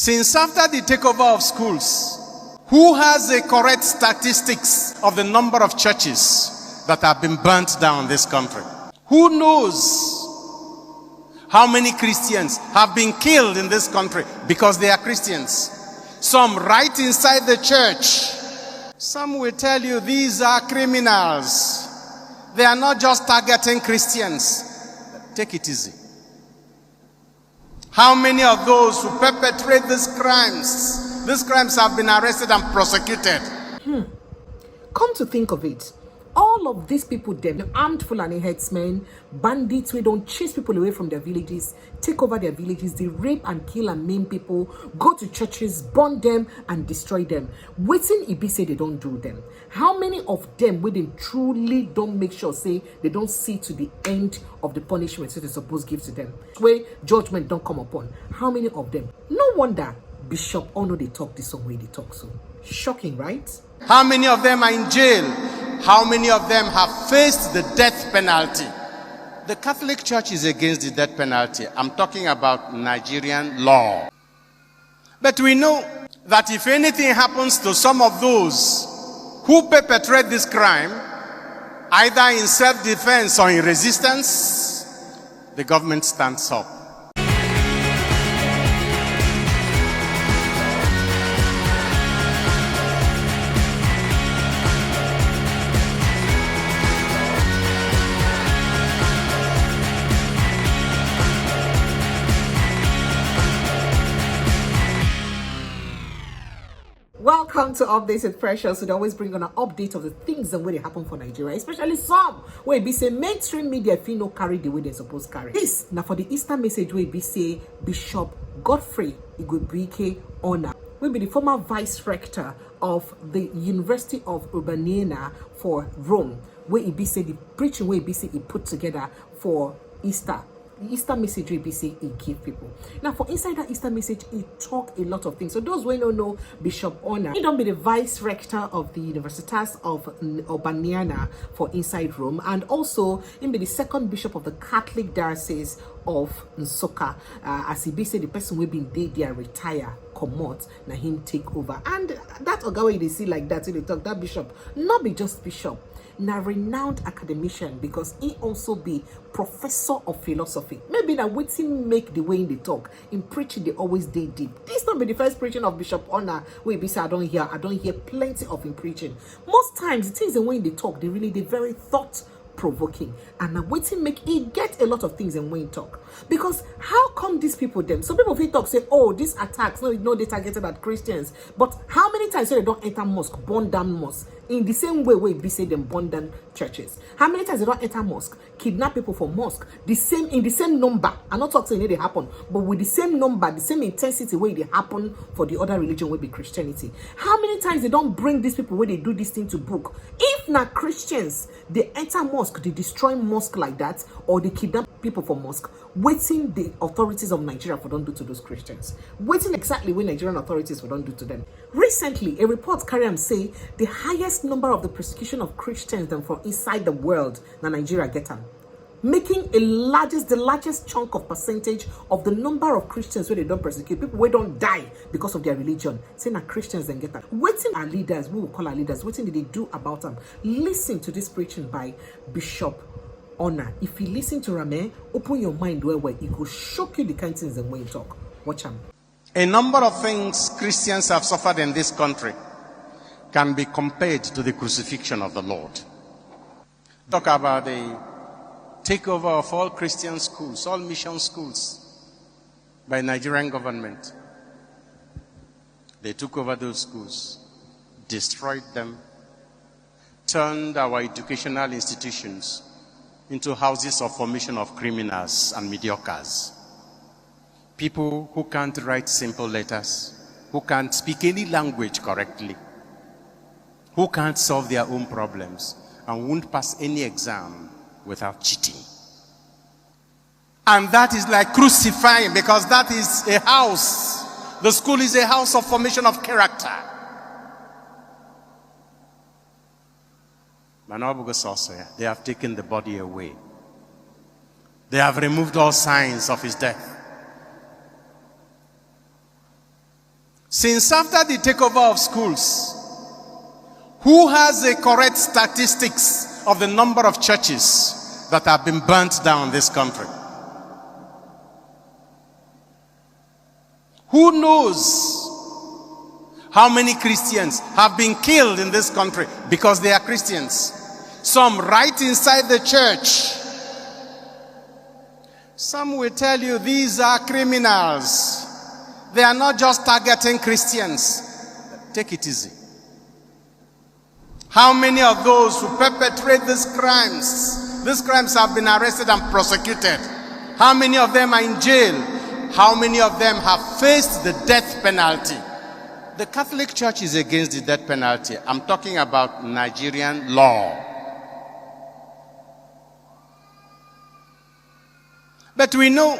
Since after the takeover of schools, who has the correct statistics of the number of churches that have been burnt down in this country? Who knows how many Christians have been killed in this country because they are Christians? Some right inside the church. Some will tell you these are criminals. They are not just targeting Christians. Take it easy. How many of those who perpetrate these crimes have been arrested and prosecuted? Come to think of it, all of these people, them armed Fulani headsmen, bandits, we don't chase people away from their villages, take over their villages, they rape and kill and maim people, go to churches, burn them and destroy them. Waiting Ibi say they don't do them. How many of them when they truly don't make sure say they don't see to the end of the punishment so they supposed give to them, where judgment don't come upon? How many of them? No wonder Bishop Onah they talk this way they talk so. Shocking, right? How many of them are in jail? How many of them have faced the death penalty? The Catholic Church is against the death penalty. I'm talking about Nigerian law. But we know that if anything happens to some of those who perpetrate this crime, either in self-defense or in resistance, the government stands up. Welcome to Updates with Precious. We always bring on an update of the things and where they happen for Nigeria, especially some where be say mainstream media feel no carry the way they supposed to carry. This now for the Easter message where be say Bishop Godfrey Igwebuike Onah will be the former vice rector of the University of Urbaniana for Rome, where he be say the preaching where be say he put together for Easter. The Easter message will be say he give people. Now for inside that Easter message, he talk a lot of things. So those who don't know Bishop Onah, he don't be the vice rector of the Universitas of Urbaniana for inside Rome, and also he be the second bishop of the Catholic Diocese of Nsukka. As he be say the person will be there retire, come out, now him take over. And that Ogawa they see like that, so they talk that bishop, not be just bishop. Now renowned academician, because he also be professor of philosophy. Maybe that waiting make the way in the talk. In preaching, they always dig deep. This not be the first preaching of Bishop Onah where be say I don't hear plenty of him preaching. Most times the things the way in the talk, they very thought provoking, and now waiting make it get a lot of things in when talk. Because how come these people them? Some people feel talk say, oh, these attacks no they targeted at Christians, but how many times say they don't enter mosque, burn down mosque in the same way we say them burn down churches? How many times they don't enter mosque, kidnap people for mosque, in the same number? I'm not talking they happen, but with the same number, the same intensity way they happen for the other religion will be Christianity. How many times they don't bring these people where they do this thing to book? If not Christians, they enter mosque, they destroy mosque like that, or they kidnap people for mosque, waiting the authorities of Nigeria for don't do to those Christians. Waiting exactly what Nigerian authorities for don't do to them. Recently, a report carry am say the highest number of the persecution of Christians than from inside the world na Nigeria get them, making the largest chunk of percentage of the number of Christians where they don't persecute, people where don't die because of their religion, saying that Christians then get that. Waiting our leaders, we will call our leaders, waiting did they do about them? Listen to this preaching by Bishop Onah. If you listen to Rame, open your mind where it will shock you the kind of things and when you talk. Watch him. A number of things Christians have suffered in this country can be compared to the crucifixion of the Lord. Talk about the takeover of all Christian schools, all mission schools by Nigerian government. They took over those schools, destroyed them, turned our educational institutions into houses of formation of criminals and mediocres. People who can't write simple letters, who can't speak any language correctly, who can't solve their own problems, and won't pass any exam without cheating. And that is like crucifying, because that is a house. The school is a house of formation of character. They have taken the body away. They have removed all signs of his death. Since after the takeover of schools, who has a correct statistics of the number of churches that have been burnt down in this country? Who knows how many Christians have been killed in this country because they are Christians? Some right inside the church. Some will tell you these are criminals. They are not just targeting Christians. Take it easy. How many of those who perpetrate these crimes have been arrested and prosecuted? How many of them are in jail? How many of them have faced the death penalty? The Catholic Church is against the death penalty. I'm talking about Nigerian law. But we know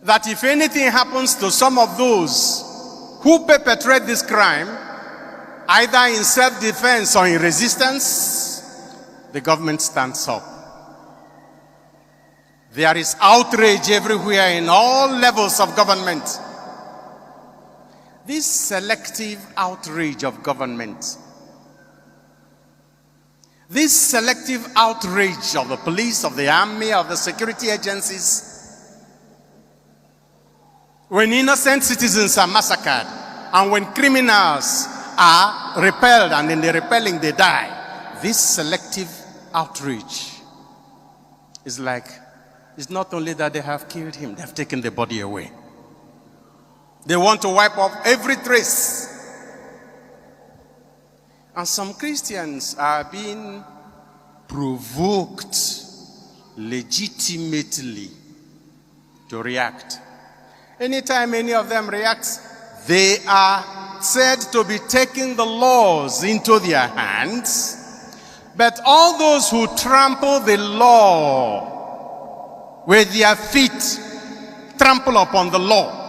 that if anything happens to some of those who perpetrate this crime, either in self-defense or in resistance, the government stands up. There is outrage everywhere in all levels of government. This selective outrage of government, this selective outrage of the police, of the army, of the security agencies, when innocent citizens are massacred and when criminals are repelled and in the repelling they die, this selective outrage is like, it's not only that they have killed him, they have taken the body away. They want to wipe off every trace. And some Christians are being provoked legitimately to react. Anytime any of them reacts, they are said to be taking the laws into their hands. But all those who trample the law with their feet, trample upon the law,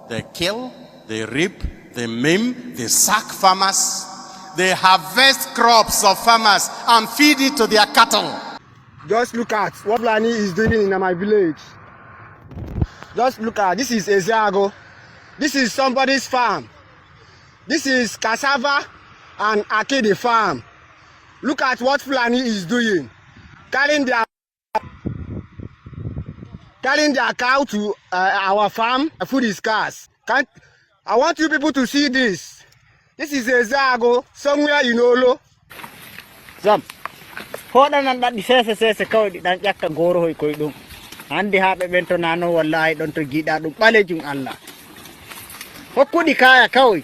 they kill, they rape, they maim, they sack farmers, they harvest crops of farmers and feed it to their cattle. Just look at what Fulani is doing in my village. Just look at, this is Ezeago. This is somebody's farm. This is cassava and Akede farm. Look at what Fulani is doing. Carrying their cow to our farm. Food is scarce. I want you people to see this. This is Ezeago, somewhere in Olo. Zam. Hoda nan da sese kawai di dan yakka goro hoy koy dum. Hande haɓe ɓen to nano wallahi ɗon to giɗa ɗum ɓalejum Allah. Hokkuɗi kaya kawai.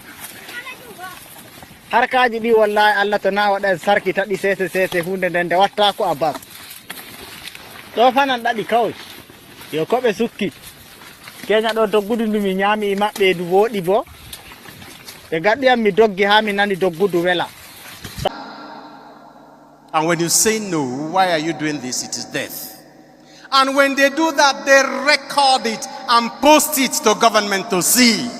Harkaji ɗi wallahi Allah to na waɗa sarkita ɗi sese hunde nden nde watta ko abab. Ɗo fanan ɗaɗi kawai. Yo koɓe sukki. Kenya ɗo doggudu ndu mi nyami maɓɓe du woɗi bo. Ɓe gaɗɗiyam mi doggi ha mi nani doggudu wela. And when you say no, why are you doing this? It is death. And when they do that, they record it and post it to government to see.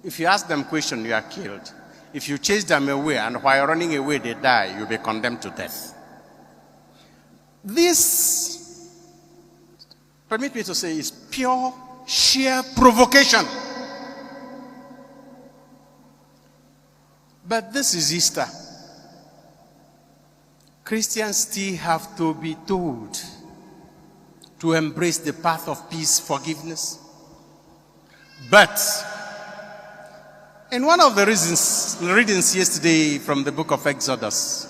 If you ask them question, you are killed. If you chase them away and while running away they die, you'll be condemned to death. This, permit me to say, is pure, sheer provocation. But this is Easter. Christians still have to be told to embrace the path of peace, forgiveness. But in one of the readings yesterday from the book of Exodus,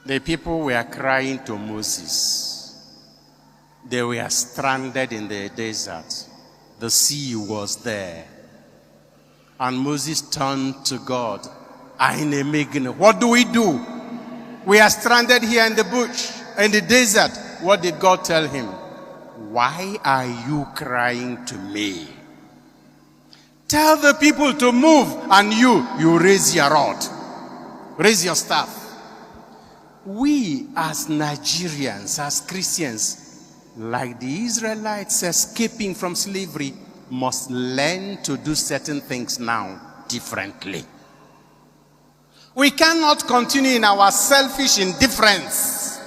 the people were crying to Moses. They were stranded in the desert. The sea was there. And Moses turned to God. What do? We are stranded here in the bush, in the desert. What did God tell him? Why are you crying to me? Tell the people to move, and you raise your rod. Raise your staff. We as Nigerians, as Christians, like the Israelites escaping from slavery, must learn to do certain things now differently. We cannot continue in our selfish indifference.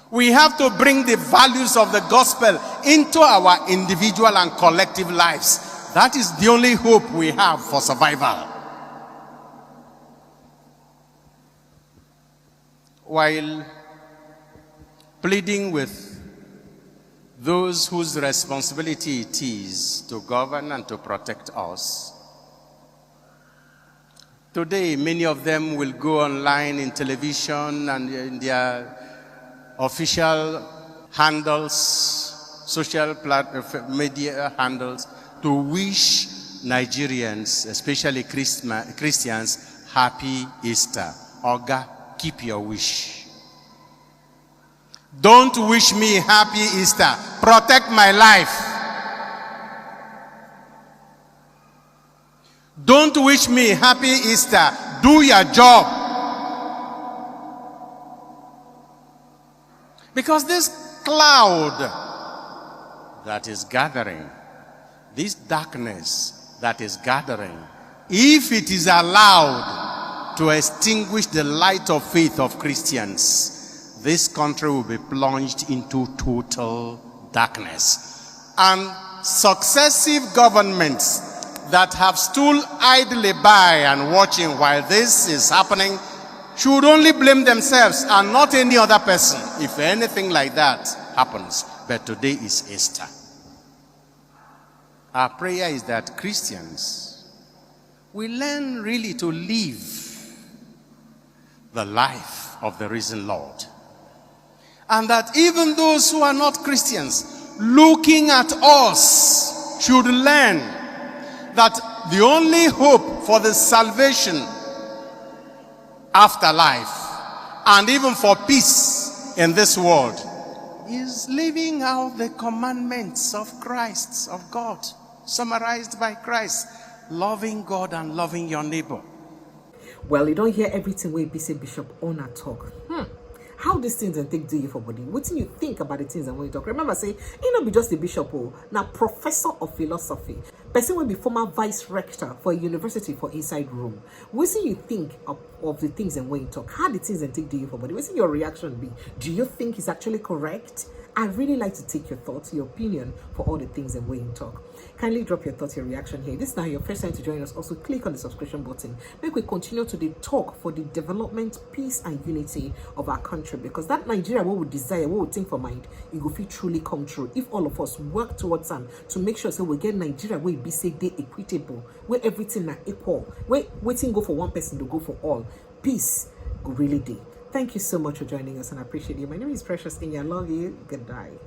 We have to bring the values of the gospel into our individual and collective lives. That is the only hope we have for survival. While pleading with those whose responsibility it is to govern and to protect us, today many of them will go online in television and in their official handles, social media handles, to wish Nigerians, especially Christians, happy Easter. Oga, keep your wish. Don't wish me happy Easter. Protect my life. Don't wish me happy Easter. Do your job. Because this cloud that is gathering, this darkness that is gathering, if it is allowed to extinguish the light of faith of Christians, this country will be plunged into total darkness. And successive governments that have stood idly by and watching while this is happening should only blame themselves and not any other person if anything like that happens. But today is Easter. Our prayer is that Christians will learn really to live the life of the risen Lord. And that even those who are not Christians, looking at us, should learn that the only hope for the salvation afterlife and even for peace in this world is living out the commandments of Christ, of God, summarized by Christ, loving God and loving your neighbor. Well, you don't hear everything where be say Bishop Onah talk. How these things and take do you for body? What do you think about the things and when you talk? Remember, say, you not be just a bishop, now professor of philosophy. Person will be former vice rector for a university for inside room. What do you think of the things and when you talk? How the things and take do you for body? What's your reaction be? Do you think it's actually correct? I'd really like to take your thoughts, your opinion for all the things and when you talk. Kindly drop your thoughts, your reaction here. This is now your first time to join us. Also click on the subscription button. Make we continue to the talk for the development, peace and unity of our country. Because that Nigeria, what we desire, what we think for mind, it will feel truly come true. If all of us work towards them to make sure so we get Nigeria where it be say they equitable, where everything are equal, where waiting go for one person to go for all. Peace go really day. Thank you so much for joining us and I appreciate you. My name is Precious and I love you. Good night.